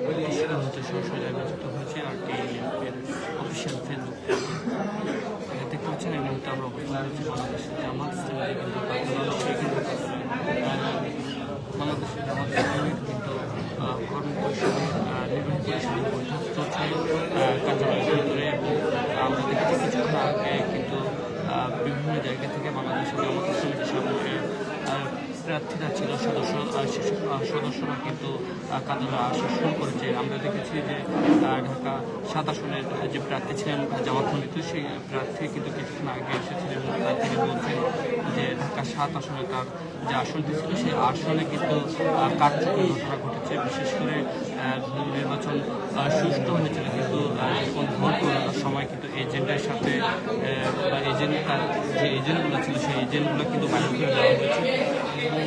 হচ্ছে সরাসরি নির্বাচিত হয়েছে আর টিএনএফের অফিসিয়াল ফেসবুক দেখতে পাচ্ছেন। এই মুহূর্তে আমরা অবস্থান করছি বাংলাদেশের জামাত ইসলামী কিন্তু বাংলাদেশের জামাত ইসলামের কিন্তু কর্মপরিষদের নির্বাহী পরিষদের বৈঠক চলছে কার্যালয়ের ভিতরে। এবং আমরা দেখেছি কিছুক্ষণ আগে কিন্তু বিভিন্ন জায়গা থেকে বাংলাদেশের জামাত ইসলামী যেসব প্রার্থীরা ছিল সদস্যরা কিন্তু কার্যালয়ে আসা শুরু করেছে। আমরা দেখেছি যে ঢাকা 7 আসনের যে প্রার্থী ছিলেন জামাত মনিত, সেই প্রার্থী কিন্তু কিছুক্ষণ আগে এসেছিলেন এবং তিনি বলছেন যে ঢাকা 7 আসনে তার যে আসনটি ছিল সেই আসনে কিন্তু কারচুপির ঘটনা ঘটেছে। বিশেষ করে নির্বাচন সুষ্ঠু হয়েছিল, কিন্তু যখন ভোট করার সময় কিন্তু এজেন্টের সাথে বা এজেন্টটার যে এজেন্টগুলো ছিল সেই এজেন্টগুলো কিন্তু বাইরে করে দেওয়া হয়েছে। এবং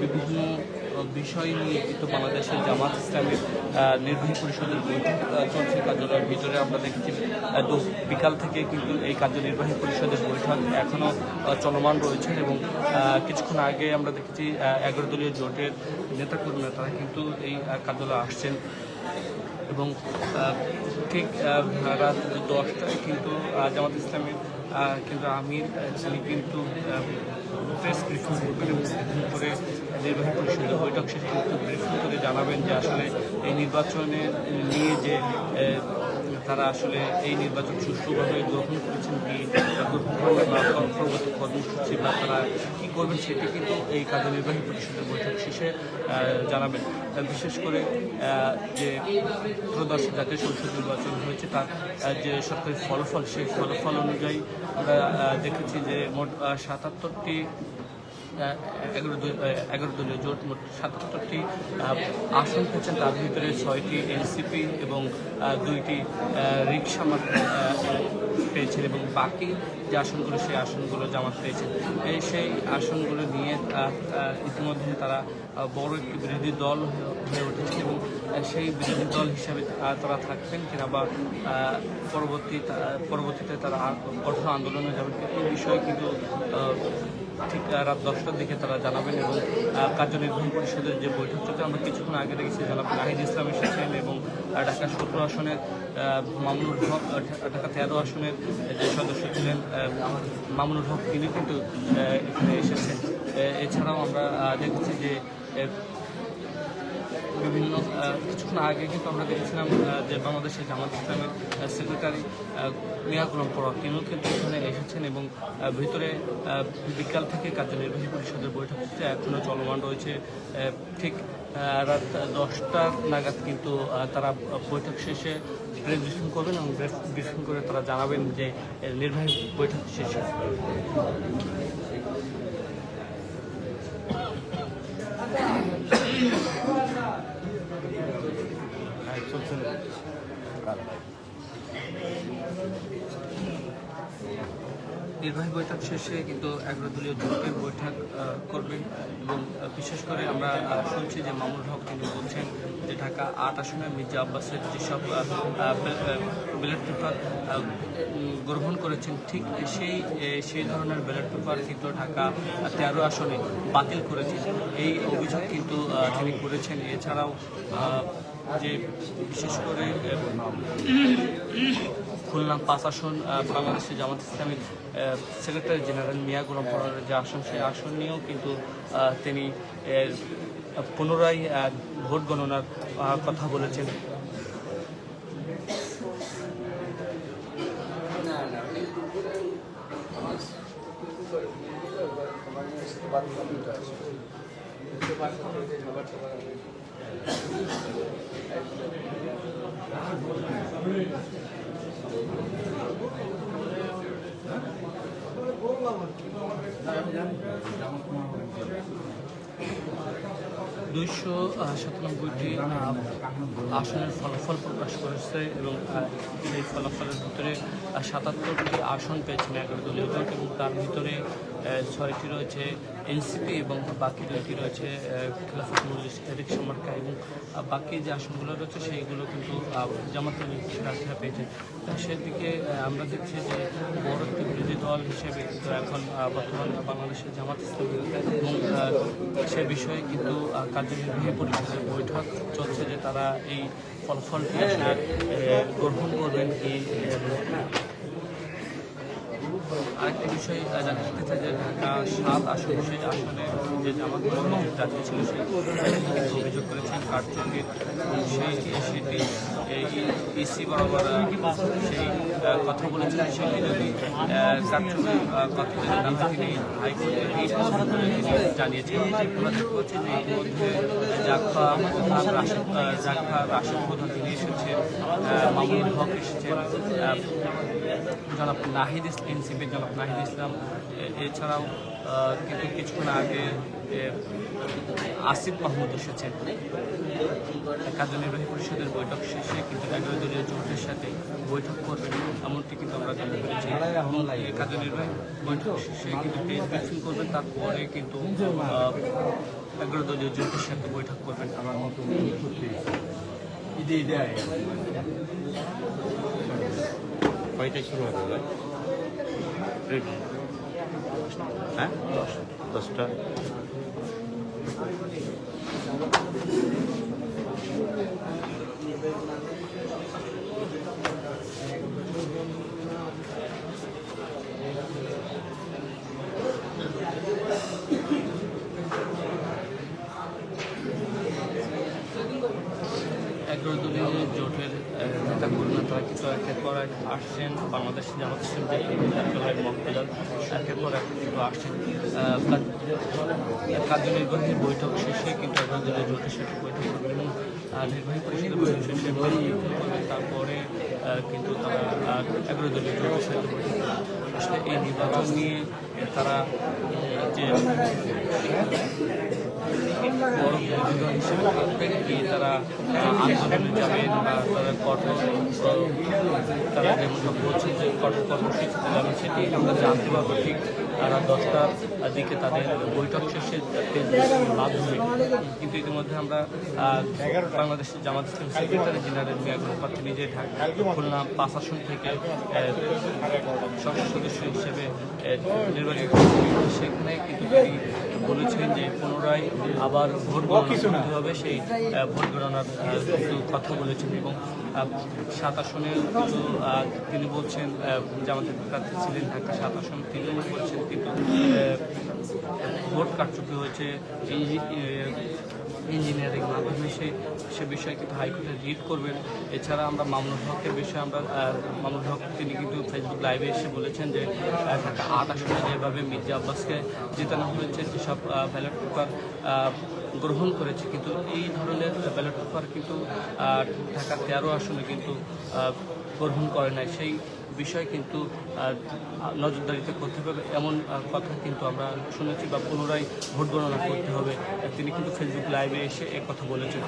বিভিন্ন বিষয় নিয়ে কিন্তু বাংলাদেশের জামাত ইসলামের নির্বাহী পরিষদের বৈঠক চলছে কার্যালয়ের ভিতরে। আমরা দেখেছি বিকাল থেকে কিন্তু এই কার্যনির্বাহী পরিষদের বৈঠক এখনও চলমান রয়েছে এবং কিছুক্ষণ আগে আমরা দেখেছি 11 দলীয় জোটের নেতাকর্মীরা তারা কিন্তু এই কার্যালয়ে আসছেন এবং ঠিক রাত 10টায় কিন্তু জামাত ইসলামের কিন্তু আমির তিনি কিন্তু প্রেস ব্রিফিং করবেন এবং ব্রিফিং করে নির্বাহী পরিষদের বৈঠক শেষে কিন্তু ব্রিফিং করে জানাবেন যে আসলে এই নির্বাচনে নিয়ে যে তারা আসলে এই নির্বাচন সুষ্ঠুভাবে গ্রহণ করেছেন কি গ্রহণ করবেন বা পরবর্তী কর্মসূচি বা তারা কী করবেন সেটি কিন্তু এই কার্যনির্বাহী পরিষদের বৈঠক শেষে জানাবেন। বিশেষ করে যে ত্রয়োদশ জাতীয় সংসদ নির্বাচন হয়েছে তার যে সরকারি ফলাফল সেই ফলাফল অনুযায়ী আমরা দেখেছি যে মোট 77টি 11 দলীয় জোট মোট 77টি আসন পেয়েছেন। তার ভিতরে 6টি এনসিপি এবং 2টি রিকশা মার্ক পেয়েছেন এবং বাকি যে আসনগুলো সেই আসনগুলো জামাত পেয়েছেন। সেই আসনগুলো নিয়ে ইতিমধ্যে তারা বড় একটি বিরোধী দল হয়ে উঠেছে এবং সেই বিরোধী দল হিসাবে তারা থাকবেন কিনা বা পরবর্তীতে তারা কঠোর আন্দোলনে যাবেন এই বিষয়ে কিন্তু ঠিক রাত 10টার দিকে তারা জানাবেন। এবং কার্যনির্বাহী পরিষদের যে বৈঠক চলছে আমরা কিছুক্ষণ আগে দেখেছি জনাব নাহিদ ইসলাম এসেছেন এবং ঢাকা 17 আসনের মামুনুল হক, ঢাকা 13 আসনের যে সদস্য ছিলেন মামুনুল হক তিনি কিন্তু এখানে এসেছেন। এছাড়াও আমরা দেখেছি যে বিভিন্ন কিছুক্ষণ আগে কিন্তু আমরা দেখেছিলাম যে বাংলাদেশের জামাত ইসলামের সেক্রেটারি মিয়া গোলাম পরোয়ার তিনিও কিন্তু এখানে এসেছেন এবং ভিতরে বিকাল থেকে কার্যনির্বাহী পরিষদের বৈঠক এখনও চলমান রয়েছে। ঠিক রাত 10টা নাগাদ কিন্তু তারা বৈঠক শেষে প্রেস ব্রিফিং করবেন এবং প্রেস ব্রিফিং করে তারা জানাবেন যে নির্বাহী বৈঠক শেষে নির্বাহী বৈঠক শেষে কিন্তু 11 দলীয় জোটের বৈঠক করবেন। এবং বিশেষ করে আমরা শুনছি যে মামুনুল হক তিনি বলছেন যে ঢাকা 8 আসনে মির্জা আব্বাসের যেসব ব্যালট পেপার গ্রহণ করেছেন ঠিক সেই ধরনের ব্যালট পেপার কিন্তু ঢাকা 13 আসনে বাতিল করেছেন এই অভিযোগ কিন্তু তিনি করেছেন। এছাড়াও যে বিশেষ করে খুলনা 5 আসন বাংলাদেশের জামাত ইসলামীর সেক্রেটারি জেনারেল মিয়া গোলাম পরোয়ারের যে আসন সেই আসন নিয়েও কিন্তু তিনি পুনরায় ভোট গণনার কথা বলেছেন। দুইশো 97টি আসনের ফলাফল প্রকাশ করেছে এবং এই ফলাফলের ভিতরে 77টি আসন পেয়েছেন 11 দলীয় জোট এবং তার ভিতরে 6টি রয়েছে এনসিপি এবং বাকি 2টি রয়েছে খেলাফত মজলিস রিকশা মার্কা এবং বাকি যে আসনগুলো রয়েছে সেইগুলো কিন্তু জামাতের প্রার্থীরা পেয়েছে। সেদিকে আমরা দেখছি যে বড় একটি বিরোধী দল হিসেবে কিন্তু এখন বর্তমান বাংলাদেশের জামাত ইসলামী এবং সে বিষয়ে কিন্তু কার্যনির্বাহী পরিষদের বৈঠক চলছে যে তারা এই ফলাফলটি আসলে গ্রহণ করবেন কি। আরেকটি বিষয় জানতে চাই যে ঢাকা 7 আসনে সেই আসনে যে জামাত ইসলামী প্রার্থী ছিল সেই কিন্তু অভিযোগ করেছেন কারচুপির সেটি ইসি বরাবর সেই কথা বলেছেন, সেটি যদি কারচুপির কথা যদি না থাকে তিনি হাইকোর্টে এই তিনি জানিয়েছেন। আমরা দেখতে পাচ্ছি যে ইতিমধ্যে জাগফা রাশেদ প্রধান তিনি এসেছেন, মামুনুল হক এসেছেন, জনাব নাহিদ এনসিপির জনাব নাহিদ ইসলাম, এছাড়াও কিন্তু কিছুক্ষণ আগে আসিফ মাহমুদ এসেছেন। কার্যনির্বাহী পরিষদের বৈঠক শেষে কিন্তু 11 দলীয় জোটের সাথে বৈঠক করবেন এমনটি কিন্তু আমরা জানতে পেরেছি। কার্যনির্বাহী বৈঠক শেষে কিন্তু প্রেস ব্রিফিং করবেন, তারপরে কিন্তু 11 দলীয় জোটের সাথে বৈঠক করবেন। আমার মতো কয়টায় শুরু হবে ভাই? হ্যাঁ 10টা। দলীয় জোটের নেতাকর্মীরা তারা কিন্তু একের পর এক আসছেন। বাংলাদেশ জামাত ইসলামী মক্তদার একের পর এক কিন্তু আসছেন। কার্যনির্বাহীর বৈঠক শেষে কিন্তু 11 দলীয় জোটের সাথে বৈঠক করবেন এবং নির্বাহী পরিষদের বৈঠক শেষে তারপরে কিন্তু তারা 11 দলীয় জোটের সাথে বৈঠক করবেন। আসলে এই নির্বাচন নিয়ে তারা যে বড় বিরোধী দল হিসেবে থাকবেন কি, তারা আন্দোলনে যাবেন বা তারা তারা যেমন বলছেন যে কঠোর কর্মসূচিতে যাবেন, সেটি আমরা জানতে পারবো ঠিক তারা 10টার দিকে তাদের বৈঠক শেষে মাধ্যমে। কিন্তু ইতিমধ্যে আমরা বাংলাদেশের জামাত ইসলামী সেক্রেটারি জেনারেল মিয়া গোপাল তিনি যে খুলনা 5 আসন থেকে সংসদ সদস্য হিসেবে নির্বাচিত, সেখানে কিন্তু তিনি বলেছেন যে পুনরায় আবার ভোট গণনা করতে হবে, সেই ভোট গণনার কথা বলেছেন। এবং 7 আসনে কিন্তু তিনি বলছেন, জামাতের প্রার্থী ছিলেন ঢাকা 7 আসন, তিনি বলছেন কিন্তু ভোট কারচুপি হয়েছে ইঞ্জিনিয়ারিং মাধ্যমে, সে বিষয়ে কিন্তু হাইকোর্টে রিট করবেন। এছাড়া আমরা মামুনুল হকের বিষয়ে মামুনুল হক তিনি কিন্তু ফেসবুক লাইভে এসে বলেছেন যে ঢাকা 8 আসনে যেভাবে মির্জা আব্বাসকে জেতানো হয়েছে, যেসব ব্যালট পেপার গ্রহণ করেছে, কিন্তু এই ধরনের ব্যালট পেপার কিন্তু ঢাকা 13 আসনে কিন্তু গ্রহণ করে নাই। সেই বিষয় কিন্তু নজরদারিতে করতে হবে এমন কথা কিন্তু আমরা শুনেছি, বা পুনরায় ভোট গণনা করতে হবে, তিনি কিন্তু ফেসবুক লাইভে এসে এ কথা বলেছেন।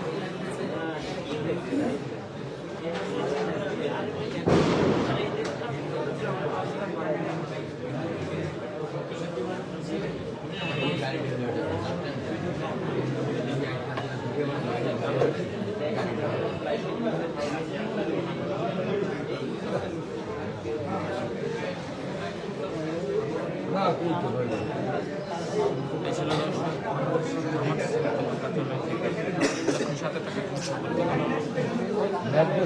এই ছিল আমার সাথে থাকা